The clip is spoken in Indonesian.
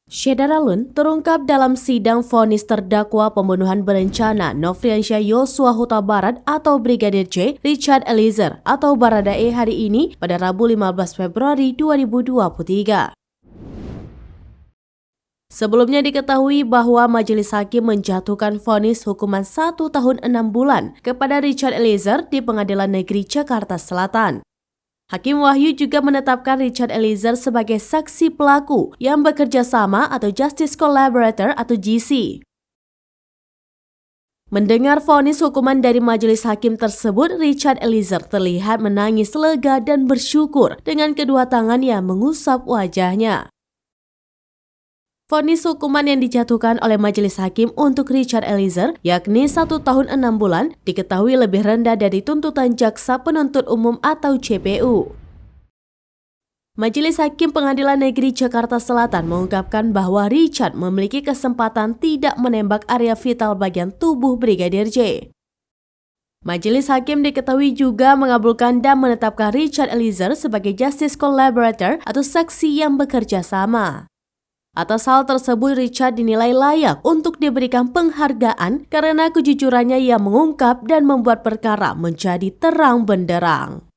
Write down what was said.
Syahdara Lun terungkap dalam sidang vonis terdakwa pembunuhan berencana Nofriansyah Yosua Huta Barat atau Brigadir J. Richard Eliezer atau Baradae hari ini pada Rabu 15 Februari 2023. Sebelumnya diketahui bahwa majelis hakim menjatuhkan vonis hukuman 1 tahun 6 bulan kepada Richard Eliezer di Pengadilan Negeri Jakarta Selatan. Hakim Wahyu juga menetapkan Richard Eliezer sebagai saksi pelaku yang bekerja sama atau Justice Collaborator atau GC. Mendengar vonis hukuman dari majelis hakim tersebut, Richard Eliezer terlihat menangis lega dan bersyukur dengan kedua tangan yang mengusap wajahnya. Vonis hukuman yang dijatuhkan oleh majelis hakim untuk Richard Eliezer, yakni 1 tahun 6 bulan, diketahui lebih rendah dari tuntutan jaksa penuntut umum atau JPU. Majelis Hakim Pengadilan Negeri Jakarta Selatan mengungkapkan bahwa Richard memiliki kesempatan tidak menembak area vital bagian tubuh Brigadir J. Majelis Hakim diketahui juga mengabulkan dan menetapkan Richard Eliezer sebagai Justice Collaborator atau saksi yang bekerja sama. Atas hal tersebut, Richard dinilai layak untuk diberikan penghargaan karena kejujurannya yang mengungkap dan membuat perkara menjadi terang benderang.